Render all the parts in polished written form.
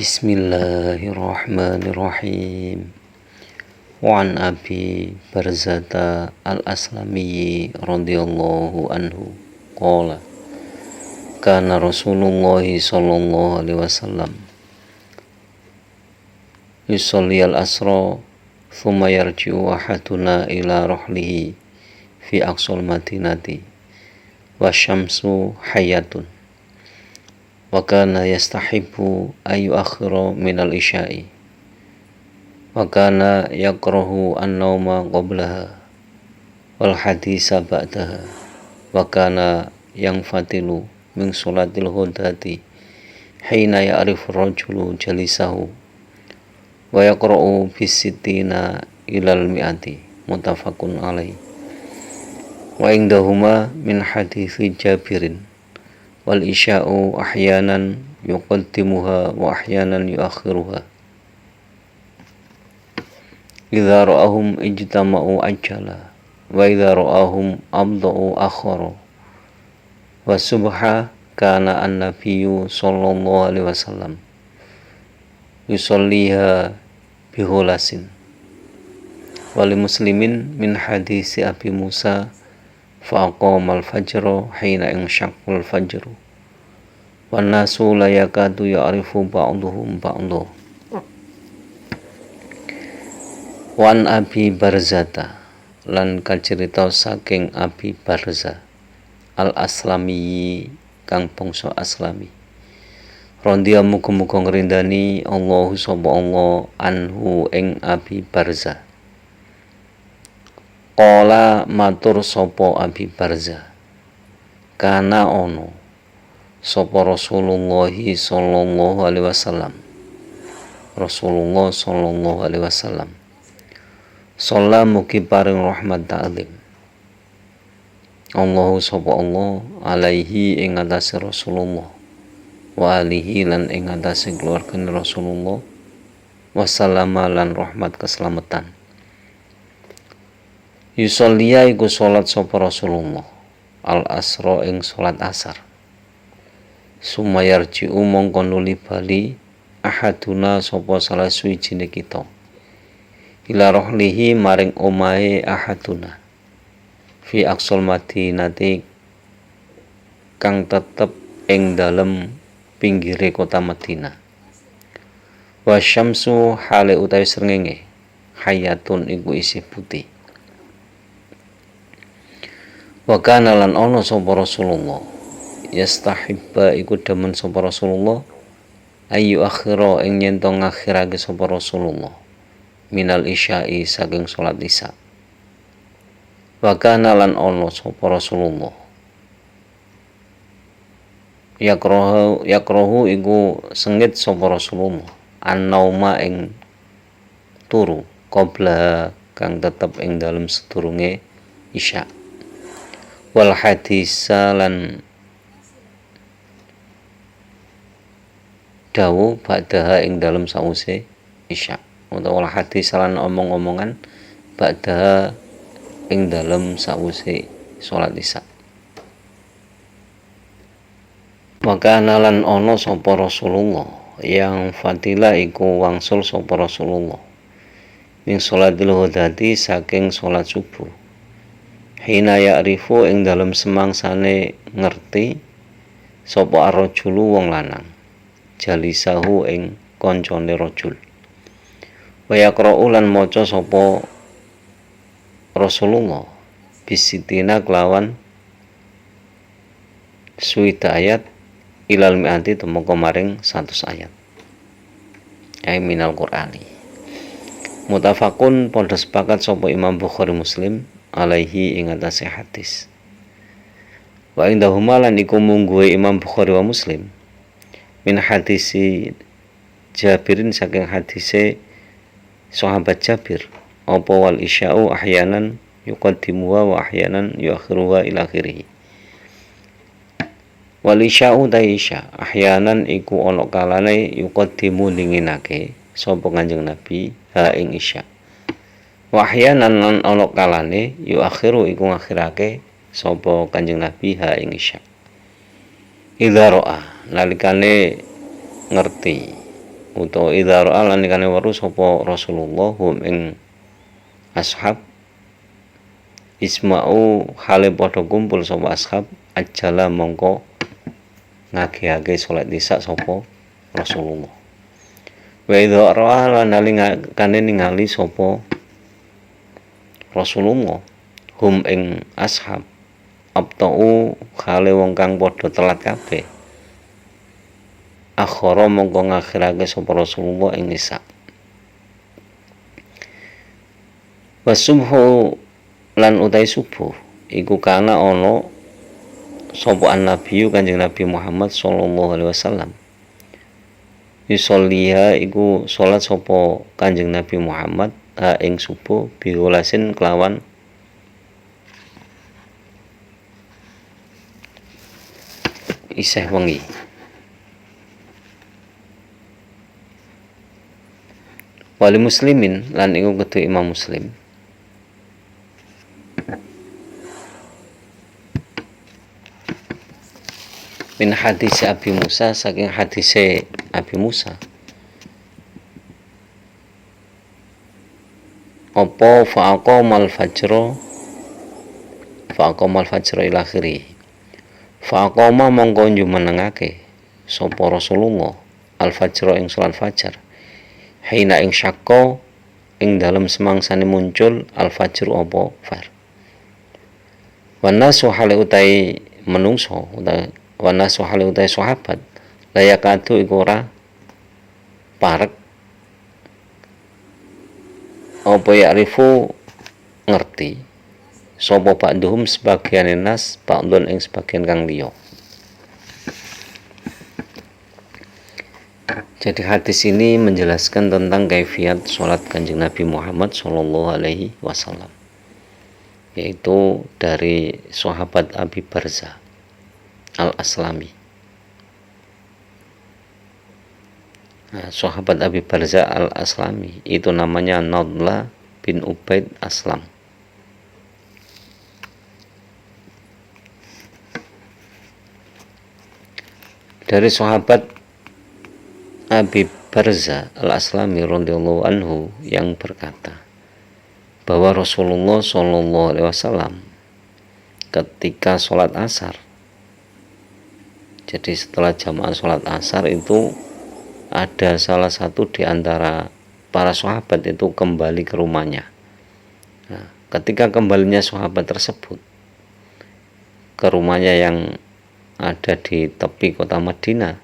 Bismillahirrahmanirrahim. Wa an Abi Barzata al-Aslami radhiyallahu anhu qala kana Rasulullah sallallahu alaihi wasallam yusalli al-asra thumma yarji'u ahaduna ila rahlihi fi aqsal madinati wa syamsu hayatun wa kana yastahibbu ayu akhira minal isya'i wa kana yakrahu an-nauma qablaha wal haditsa ba'daha wa kana yang fatilu min sholatil ghadati hina ya'rifu rajulu jalisahu wa yaqra'u bis-sittina ilal mi'ati muttafaqun alaih wa indahuma min hadithi Jabirin wal isya'u ahyanan yuqaddimuha wa ahyanan yuakhiruha idza ra'ahum ijtama'u ajjala wa idza ra'ahum abda'u akhara wa subha kana an-nabiyyu sallallahu alaihi wasallam yusalliha bihulasin wali muslimin min hadisi Abi Musa faqamal fajra hina insyaqqal fajru wan nasu la yakadu ya'rifu ba'dhum ba'dha. Wan Abi Barzata lan kacerita saking Abi Barza al-Aslami kang bangsa Aslami radhiya muga-muga ngrindani Allahu sapa Allah anhu ing Abi Barza. Qala matur sapa Abi Barza kana ono sapa Rasulullah sallallahu alaihi wasallam Rasulullah sallallahu alaihi wasallam shalla mugi paring rahmat ta'lim Allahu sapa Allah alaihi ing atase Rasulullah wa alihi lan ing atase keluargane Rasulullah wasallama lan rahmat keselamatan. Yusolliya iku salat sapa Rasulullah al-asra ing salat asar sumayarji'u mongko nuli bali ahaduna sapa salah suwijine kita ila rohlihi maring omahe ahaduna fi aqsal madinati kang tetep ing dalem pinggire kota Madinah wa syamsu hale utawi srengenge hayatun iku isih putih. Wa kana lan ana sapa Rasulullah yastahibba iku demen sapa Rasulullah ayu akhira ing yen to ngakhirake sapa Rasulullah minal isya'i saking salat isya. Wa kana lan ana sapa Rasulullah yakrahu iku sengit sapa Rasulullah an-nauma ing turu qabla kang tetep ing dalem sedurunge isya. Wal hadisa lan dawu ba'daha ing dalem sause isya utawa wal hadis lan omong-omongan ba'daha ing dalem sause salat isya. Maka lan ana sapa Rasulullah yang fadila iku wangsul sapa Rasulullah min sholatil ghadati saking salat subuh hina ya'rifu ing dalem semangsane ngerti sapa ar-rajulu wong lanang jalisahu ing kancane rajul wa yaqra'u lan maca sapa Rasulullah bisitina kelawan suwida ayat ilal mi'ati tumeka maring 100 ayat ay minal Qur'ani. Muttafaqun padha sepakat sapa Imam Bukhari Muslim alaihi ing atase hadis. Wa indahuma lan iku mungguhe Imam Bukhari wa Muslim min hadisi Jabirin saking hadise sahabat Jabir apa wal isya'u ahyanan yuqaddimuha wa ahyanan yuakhiruha ila akhirih. Wal isya'u ta isya ahyanan iku ana kalane yuqaddimu ninginake sapa Kanjeng Nabi ha ing isya. Wa ahyanan lan ana kalane yuakhiru iku ngakhirake sapa Kanjeng Nabi ha ing isya. Idza ra'a nalikane ngerti utawa idza ra'a lan likane weruh sapa Rasulullah hum ing ashab isma'u hale padha kumpul sapa ashab ajala mongko ngagihake salat isya sapa Rasulullah. Wa idza ra'a lan nalikane ningali sapa Rasulullah hum ing ashab abtau hale wong kang padha telat kabeh akhara mongko ngakhirake sapa Rasulullah ing isya. Wasubhu lan utai subuh iku kana ana sapa an-nabiy Kanjeng Nabi Muhammad sallallahu alaihi wasallam yusolliha iku salat sapa Kanjeng Nabi Muhammad ing subuh biwalasin kelawan isih wengi. Wali muslimin lan iku ketu Imam Muslim min hadis Abi Musa saking hadise Abi Musa apa faqamal fajra ila akhiri faqama mongko jumenengake sapa Rasulullah al fajra ing salat fajar hina ing syakka ing dalem semangsane muncul al fajr apa far wanasu hale utai menungso wanasu hale utai sahabat layakatu iku ora parek apa ya'rifu ngerti sapa ba'dhum sebagian nas ba'dun ing sebagian kang liya. Jadi hadis ini menjelaskan tentang kaifiat sholat Kanjeng Nabi Muhammad sallallahu alaihi wasallam, yaitu dari sahabat Abi Barza Al-Aslami. Nah, sahabat Abi Barza Al-Aslami itu namanya Nadla bin Ubaid Aslam. Dari sahabat Abi Barza Al-Aslami radhiyallahu anhu yang berkata bahwa Rasulullah sallallahu alaihi wasallam ketika sholat asar, jadi setelah jamaah sholat asar itu ada salah satu di antara para sahabat itu kembali ke rumahnya. Nah, ketika kembalinya sahabat tersebut ke rumahnya yang ada di tepi kota Madinah,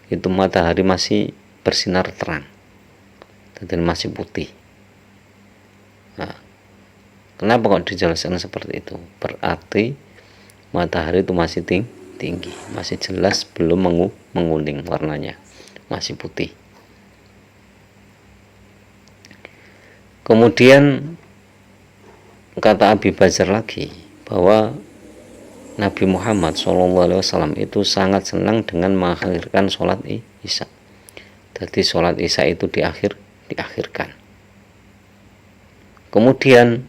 itu matahari masih bersinar terang dan masih putih. Nah, kenapa kok dijelaskan seperti itu? Berarti matahari itu masih tinggi, masih jelas, belum menguning warnanya, masih putih. Kemudian kata Abi Bazar lagi bahwa Nabi Muhammad SAW itu sangat senang dengan mengakhirkan sholat isya. Jadi sholat isya itu diakhirkan. Kemudian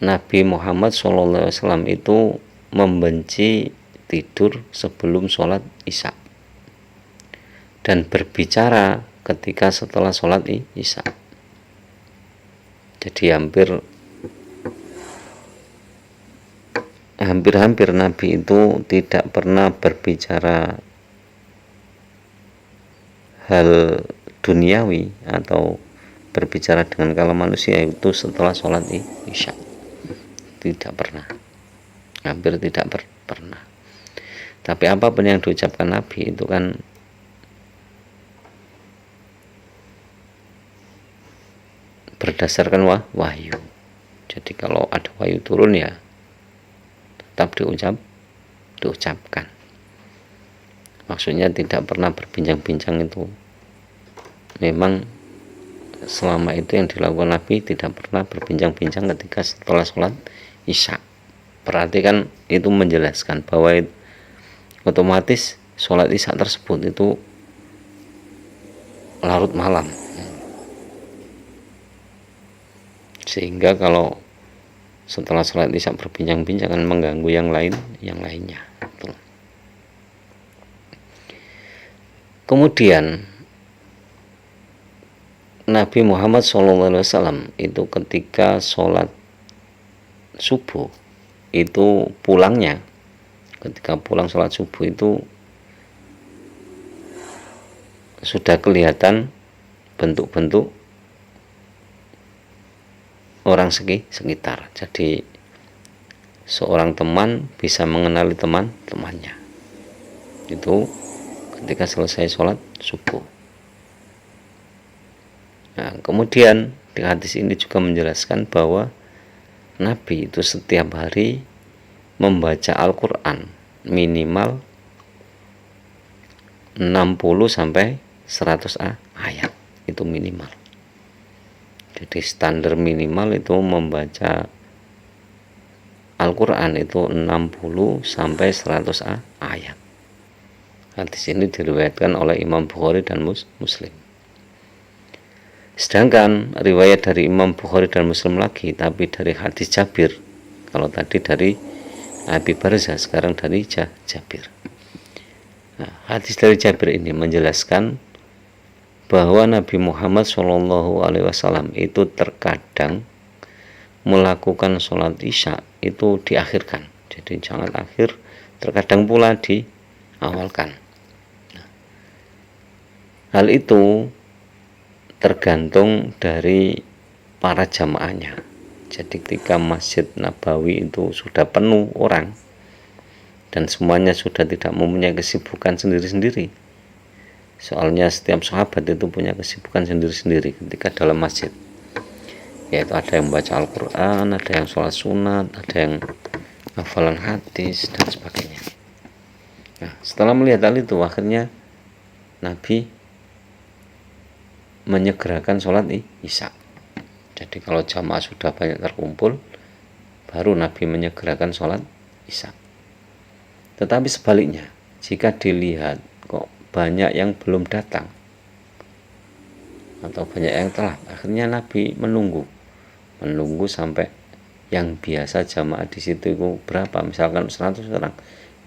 Nabi Muhammad SAW itu membenci tidur sebelum sholat isya dan berbicara ketika setelah sholat isya. Jadi hampir Nabi itu tidak pernah berbicara hal duniawi atau berbicara dengan kalam manusia itu setelah sholat isya. Tidak pernah, hampir tidak pernah. Tapi apapun yang diucapkan Nabi itu kan berdasarkan wahyu. Jadi kalau ada wahyu turun ya tetap diucapkan. Maksudnya tidak pernah berbincang-bincang itu. Memang selama itu yang dilakukan Nabi tidak pernah berbincang-bincang ketika setelah sholat isya. Berarti kan itu menjelaskan bahwa otomatis sholat isya tersebut itu larut malam. Sehingga kalau setelah sholat isya berbincang-bincang akan mengganggu yang lainnya. Kemudian Nabi Muhammad SAW itu ketika sholat subuh itu pulangnya, ketika pulang sholat subuh itu sudah kelihatan bentuk-bentuk orang sekitar. Jadi seorang teman bisa mengenali teman-temannya itu ketika selesai sholat subuh. Nah, kemudian di hadis ini juga menjelaskan bahwa Nabi itu setiap hari membaca Al-Quran minimal 60 sampai 100 ayat, itu minimal. Jadi standar minimal itu membaca Al-Quran itu 60 sampai 100 ayat. Hadis ini diriwayatkan oleh Imam Bukhari dan Muslim. Sedangkan riwayat dari Imam Bukhari dan Muslim lagi, tapi dari hadis Jabir. Kalau tadi dari Abi Barzah, sekarang dari Jabir. Nah, hadis dari Jabir ini menjelaskan bahwa Nabi Muhammad SAW itu terkadang melakukan sholat isya itu diakhirkan. Jadi jangan akhir, terkadang pula diawalkan. Nah, hal itu tergantung dari para jamaahnya. Jadi ketika Masjid Nabawi itu sudah penuh orang dan semuanya sudah tidak mempunyai kesibukan sendiri-sendiri, soalnya setiap sahabat itu punya kesibukan sendiri-sendiri ketika dalam masjid, yaitu ada yang membaca Al-Quran, ada yang sholat sunat, ada yang hafalan hadis dan sebagainya. Nah, setelah melihat hal itu, akhirnya Nabi menyegerakan sholat isya. Jadi kalau jamaah sudah banyak terkumpul, baru Nabi menyegerakan sholat isya. Tetapi sebaliknya, jika dilihat kok banyak yang belum datang atau banyak yang telat, akhirnya Nabi menunggu sampai yang biasa jamaah di situ itu berapa, misalkan 100 orang,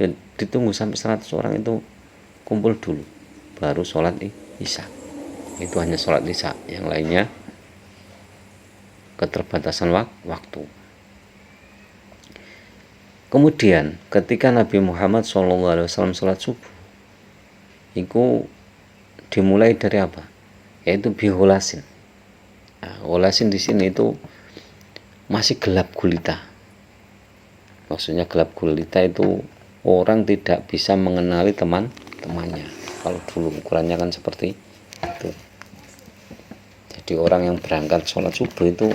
ya ditunggu sampai 100 orang itu kumpul dulu, baru sholat isya. Itu hanya sholat isya, yang lainnya keterbatasan waktu. Kemudian ketika Nabi Muhammad SAW sholat subuh, itu dimulai dari apa? Yaitu bihulasin. Nah, hulasin di sini itu masih gelap gulita. Maksudnya gelap gulita itu orang tidak bisa mengenali teman-temannya. Kalau dulu ukurannya kan seperti itu. Jadi orang yang berangkat sholat subuh itu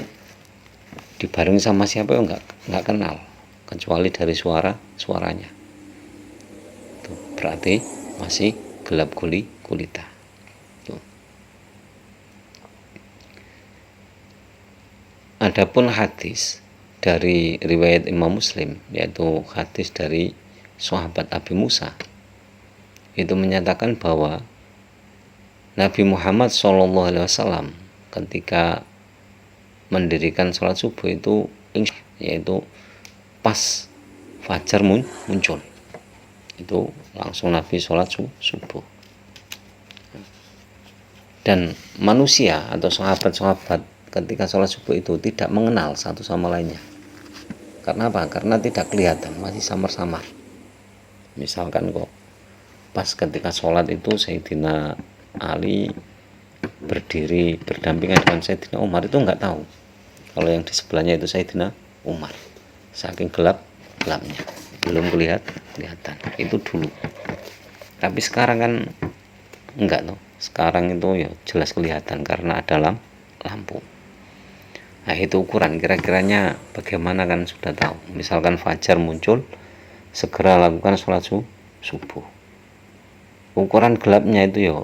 dibarengi sama siapa ya nggak kenal, kecuali dari suaranya. Itu berarti masih gelap gulita. Adapun hadis dari riwayat Imam Muslim, yaitu hadis dari sahabat Abi Musa, itu menyatakan bahwa Nabi Muhammad SAW ketika mendirikan sholat subuh itu yaitu pas fajar muncul, itu langsung Nabi sholat subuh. Dan manusia atau sahabat-sahabat ketika sholat subuh itu tidak mengenal satu sama lainnya. Karena apa? Karena tidak kelihatan, masih samar-samar. Misalkan kok pas ketika sholat itu Sayyidina Ali berdiri berdampingan dengan Sayyidina Umar, itu nggak tahu kalau yang di sebelahnya itu Sayyidina Umar, saking gelapnya belum kelihatan. Itu dulu. Tapi sekarang kan enggak tuh. Sekarang itu ya jelas kelihatan karena ada lampu. Nah, itu ukuran kira-kiranya bagaimana kan sudah tahu. Misalkan fajar muncul, segera lakukan sholat subuh. Ukuran gelapnya itu ya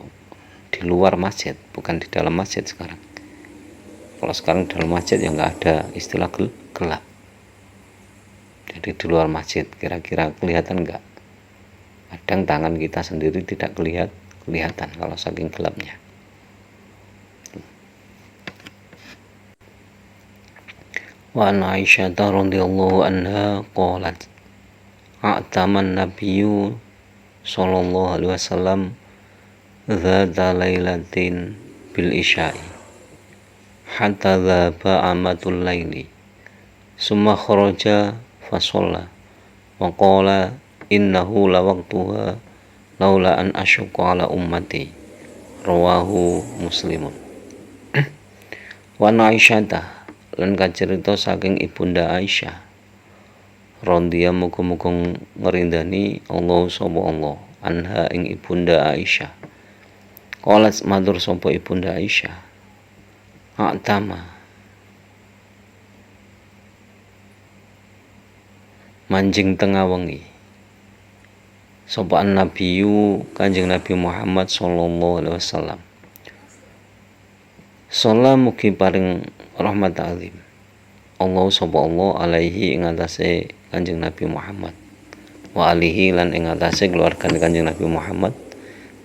di luar masjid, bukan di dalam masjid sekarang. Kalau sekarang dalam masjid ya nggak ada istilah gelap. Jadi di luar masjid kira-kira kelihatan nggak? Kadang tangan kita sendiri tidak kelihatan kalau saking gelapnya. Wa an Aisyah radhiyallahu anha qalat a'taman nabiyyu sallallahu alaihi wasallam dzata lailatin bil isya'i hatta dhaba amatul laili summa kharaja fasalla wa qala innahu lawaqtuha laula an asyqa ala ummati rawahu muslimun. Wa Aisyah lan kacerita saking ibunda Aisyah radhiya muga-muga ngrindani Allah sapa Allah anha ing ibunda Aisyah qalat matur sapa ibunda Aisyah atama manjing tengah wengi sapa nabiyu Kanjeng Nabi Muhammad sallallahu alaihi wasallam salam mugi paring rahmat alim Allah sapa Allah alaihi ing atase Kanjeng Nabi Muhammad wa alihi lan ing atase keluarga Kanjeng Nabi Muhammad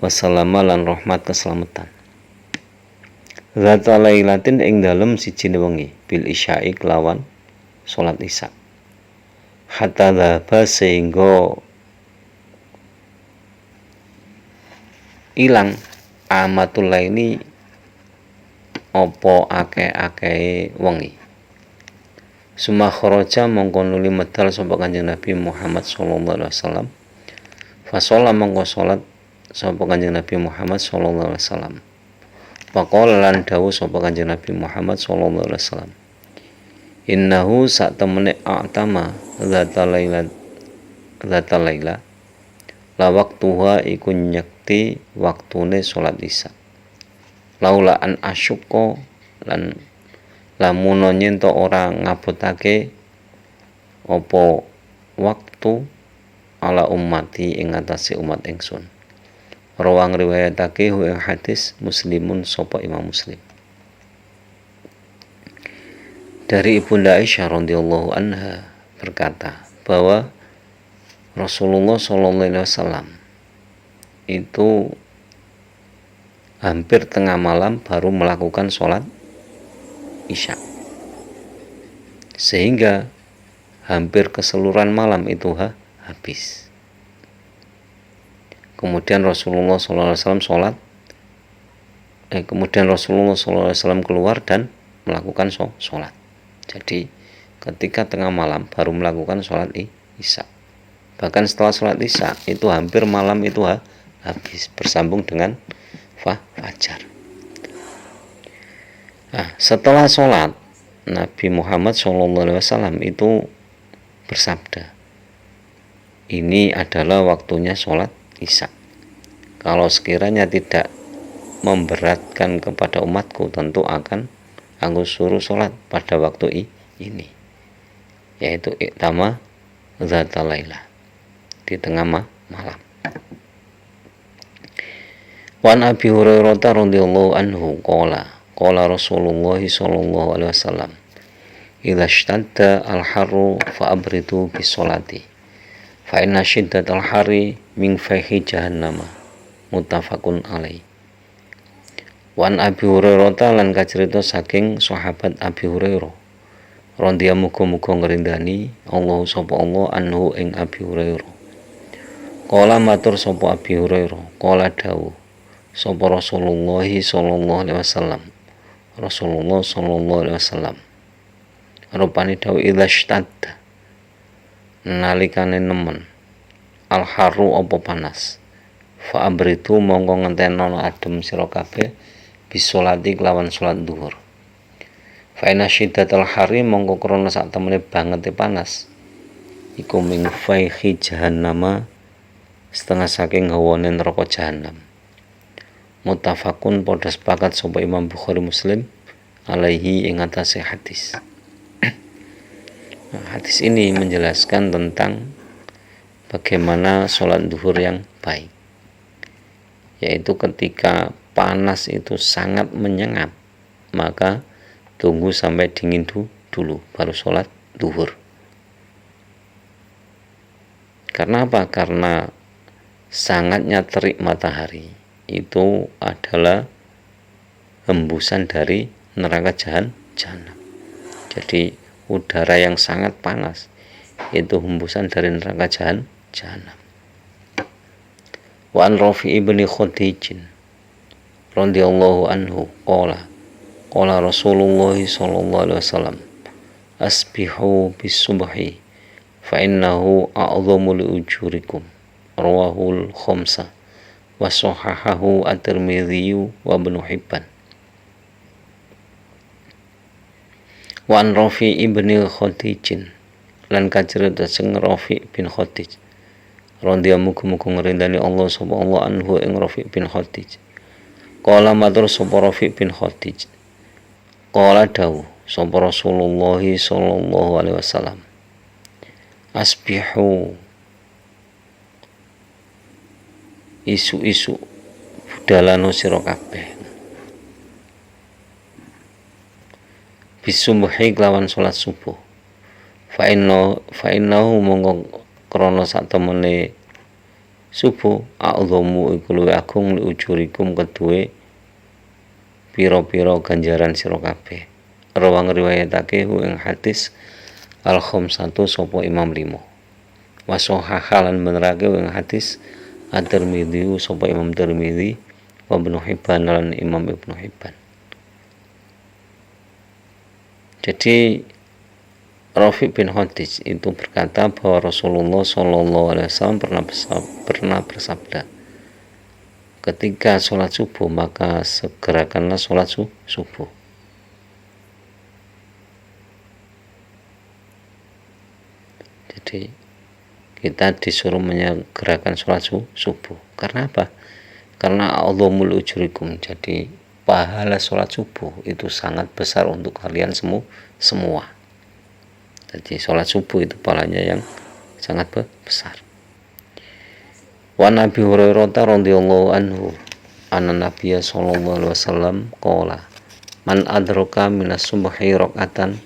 wassalama lan rahmat keselamatan zata lailatin ing dalem siji wengi bil isya'i kelawan salat isya hatta dhaba sehingga ilang amatul laili apa akeh-akeh wengi summa kharaja mongko nuli medal sapa Kanjeng Nabi Muhammad sallallahu alaihi wasallam fa shalla mongko salat sapa Kanjeng Nabi Muhammad sallallahu alaihi wasallam faqala lan dawuh sapa Kanjeng Nabi Muhammad sallallahu alaihi wasallam innahu sak temene atama zata laila la waqtuha iku nyekti waktune salat isya laula an asyqa lan lamun yen to ora ngabotake apa waktu ala ummati ing atase umat ingsun rawang riwayatake ing hadis muslimun sapa Imam Muslim dari ibunda Aisyah radhiyallahu anha berkata bahwa Rasulullah sallallahu alaihi wasallam itu hampir tengah malam baru melakukan sholat isya sehingga hampir keseluruhan malam itu habis. Kemudian Rasulullah SAW kemudian Rasulullah SAW keluar dan melakukan sholat. Jadi ketika tengah malam baru melakukan sholat isya. Bahkan setelah sholat isya itu hampir malam itu habis bersambung dengan fajar. Nah, setelah sholat Nabi Muhammad SAW itu bersabda, ini adalah waktunya sholat isya. Kalau sekiranya tidak memberatkan kepada umatku, tentu akan aku suruh sholat pada waktu ini, yaitu iktama zata laila, di tengah malam. Wan Abi Hurairah radhiyallahu anhu qala Rasulullah sallallahu alaihi wasallam idza ishtadda al-harru fa abridu bis sholati fa inna shiddatal harri min fayhi jahannam muttafaqun alaih. Wan Abi Hurairah lan kacerita saking sahabat Abi Hurairah radhiyallahu muga-muga ngrindani Allah sapa Allah anhu ing Abi Hurairah. Qala matur sapa Abi Hurairah qala dawuh sapa Rasulullah sallallahu alaihi wasallam Rasulullah sallallahu alaihi wasallam rupane dawuh idza ishtadda nalikane nemen al haru apa panas fa abritu mongko ngentenono adem sira kabeh bisolati kelawan salat zuhur fa inna syiddatal hari mongko krana sak temene bangete panas iku min faihi jahannama setengah saking hawane neraka jahanam. Muttafaqun padha sepakat sapa Imam Bukhari Muslim alaihi ing atase hadis. Hadis ini menjelaskan tentang bagaimana sholat zuhur yang baik, yaitu ketika panas itu sangat menyengat maka tunggu sampai dingin dulu baru sholat zuhur. Karena apa? Karena sangatnya terik matahari itu adalah hembusan dari neraka jahanam. Jadi udara yang sangat panas itu hembusan dari neraka jahanam. Wa an Rafi ibni Khadijin radhiyallahu anhu qala Qala Rasulullah sallallahu alaihi wasallam, asbihu bis subhi fa innahu a'dhamu li ujurikum. Rawahul khamsah wa sahahahu at-Tirmidzi wa Ibnu Hibban. Wa an Rafi ibni Khadijin lan kacerita sing Rafi bin Khadij radhiyallahu muga-muga ngrindani Allah sapa Allah anhu ing Rafi bin Khadij. Qala matur sapa Rafi bin Khadij, qala dawu sapa Rasulullah sallallahu alaihi wasallam, asbihu isu-isu budalano sira kabeh bisumbuhi kelawan salat subuh. Fa innahu monggo krana satemene subuh a'dhamu iku luwih agung li ujurikum keduwe pira-pira ganjaran sira kabeh. Rawang riwayatake ing hadis al khamsatu sapa Imam 5. Wa sahahalan benerake ing hadis at-Tirmidzi sapa Imam Tirmidzi wa Ibnu Hibban lan Imam Ibnu Hibban. Jadi Rafi bin Khadij itu berkata bahwa Rasulullah Shallallahu Alaihi Wasallam pernah bersabda, ketika sholat subuh maka segerakanlah sholat subuh. Jadi kita disuruh menyegerakan sholat subuh. Karena apa? Karena Allahumul ujurikum. Jadi pahala sholat subuh itu sangat besar untuk kalian semua. Jadi sholat subuh itu pahalanya yang sangat besar. Wa Nabi Hurairah radhiyallahu anhu anna Nabiyya sallallahu alaihi wasallam qala man adraka minas subhi raqatan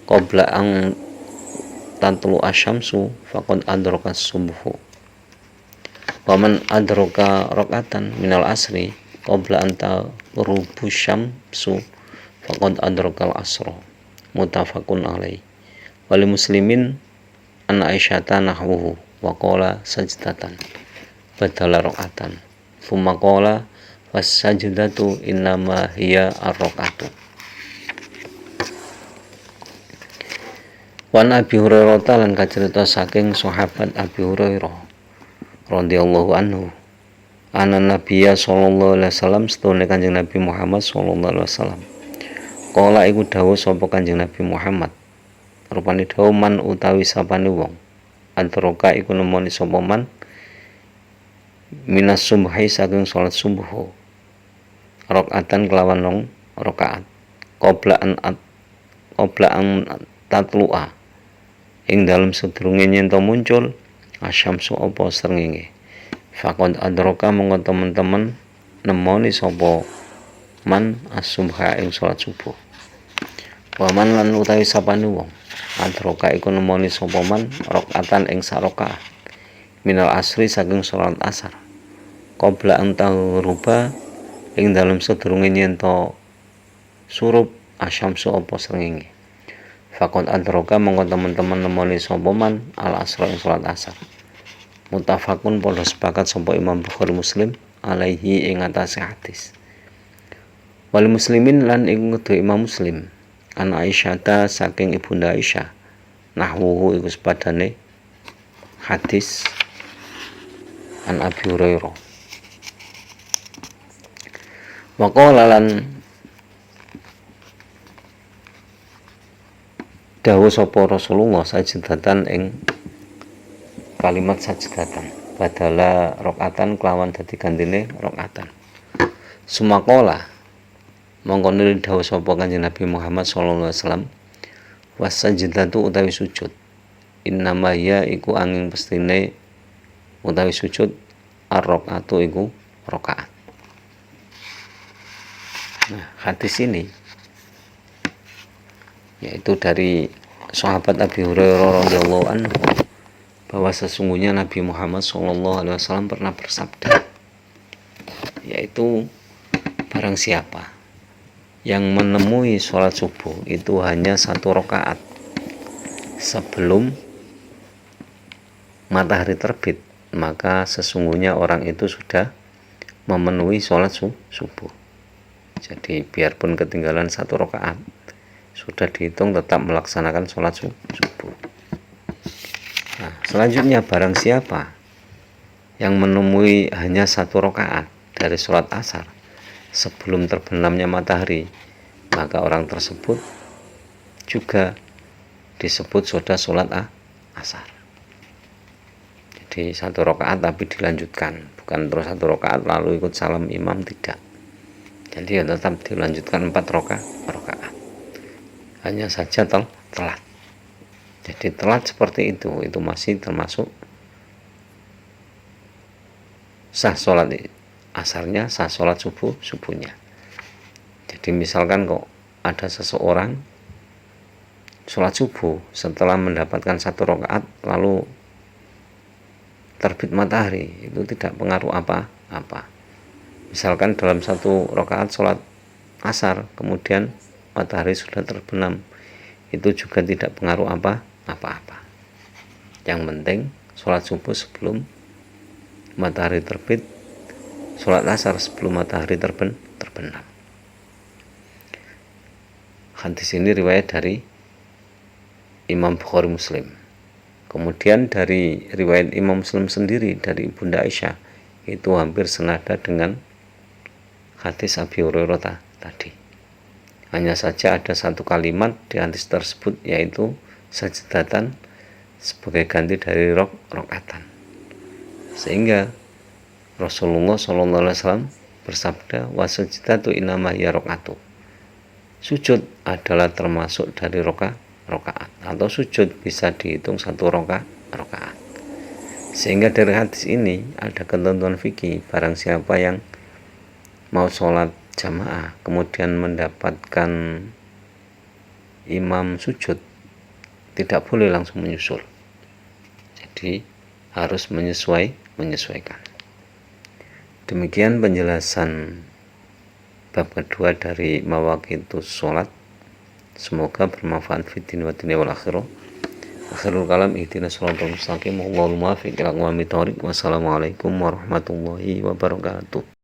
qabla an tatlu asyamsu faqad adraka subuhu. Wa man adraka raqatan minal asri qabla an tagrubu syamsu faqad adrakal asra. Muttafaqun alaih. Wal muslimin an Aisyata nahwuhu wa qala sajdatan badala raqatan. Tsumma qala was-sajdatu innama hiya ar-raqatu. Wan Abi Hurairah lan kacerita saking sahabat Abi Hurairah radhiyallahu anhu ana Nabiyya sallallahu alaihi wasallam setune Kanjeng Nabi Muhammad sallallahu alaihi wasallam. Kala iku dawuh sapa Kanjeng Nabi Muhammad, rupane dawuh man utawi sapane wong antaraka iku nemoni sapa man minas subhi saking salat subuh rakaatan kelawan nong rakaat qabla an tatlu'a ing dalem sedurunge nyenta muncul asyamsu apa srengenge. Faqad adraka monggo teman-teman nemoni sapa man as-subha ing salat subuh. Wa man lan utawi sapane wong adraka iku nemoni sapa man rakaatan ing sarakaat minal asri saking salat asar qabla an taghruba ing dalem sedurunge nyenta surup asyamsu apa srengenge. Faqad adraka monggo teman-teman nemoni sapa man al asra ing salat asar. Muttafaqun padha sepakat sapa Imam Bukhari Muslim alaihi ing atase hadis. Wal muslimin lan ing kedue Imam Muslim an Aisyata saking Ibunda Aisyah nahwuhu iku sepadane hadis an Abi Hurairah. Wa qala lan dawuh sapa Rasulullah sajdatan ing kalimat sajdatan badala rakaatan kelawan dadi gantine rakaatan. Sumakola mongko nuli dawuh sapa Kanjeng Nabi Muhammad sallallahu alaihi wasallam wasajdatu utawi sujud innama ya iku angin pestine utawi sujud ar-rakaatu iku rakaat. Nah, hadis ini yaitu dari sahabat Abi Hurairah radhiyallahu anhu bahwa sesungguhnya Nabi Muhammad SAW pernah bersabda, yaitu barang siapa yang menemui sholat subuh itu hanya 1 rakaat sebelum matahari terbit, maka sesungguhnya orang itu sudah memenuhi sholat subuh. Jadi biarpun ketinggalan 1 rakaat, sudah dihitung tetap melaksanakan sholat subuh. Nah, selanjutnya barang siapa yang menemui hanya 1 rakaat dari sholat asar sebelum terbenamnya matahari, maka orang tersebut juga disebut sudah sholat asar. Jadi 1 rakaat tapi dilanjutkan, bukan terus 1 rakaat lalu ikut salam imam, tidak. Jadi tetap dilanjutkan 4 rakaat. Hanya saja telat. Jadi telat seperti itu masih termasuk sah sholat asarnya, sah sholat subuhnya. Jadi misalkan kok ada seseorang sholat subuh setelah mendapatkan 1 rakaat lalu terbit matahari, itu tidak pengaruh apa-apa. Misalkan dalam 1 rakaat sholat asar kemudian matahari sudah terbenam, itu juga tidak pengaruh apa-apa. Yang penting sholat subuh sebelum matahari terbit, sholat asar sebelum matahari terbenam. Hadis ini riwayat dari Imam Bukhari Muslim. Kemudian dari riwayat Imam Muslim sendiri dari Bunda Aisyah, itu hampir senada dengan hadis Abi Hurairah tadi. Hanya saja ada 1 kalimat di hadis tersebut, yaitu sajdatan sebagai ganti dari rakaatan. Sehingga Rasulullah SAW bersabda, wasajdatu inama ya rakaatu. Sujud adalah termasuk dari rakaat, atau sujud bisa dihitung 1 rakaat. Sehingga dari hadis ini ada ketentuan fikih, barang siapa yang mau sholat jamaah kemudian mendapatkan imam sujud, tidak boleh langsung menyusul. Jadi harus menyesuaikan. Demikian penjelasan bab kedua dari mawaqitus sholat. Semoga bermanfaat fid din wa dunya wal akhirah. Akhirul kalam ihdinas shiratal mustaqim. Wallahul muwaffiq ila aqwamit thoriq. Wassalamualaikum warahmatullahi wabarakatuh.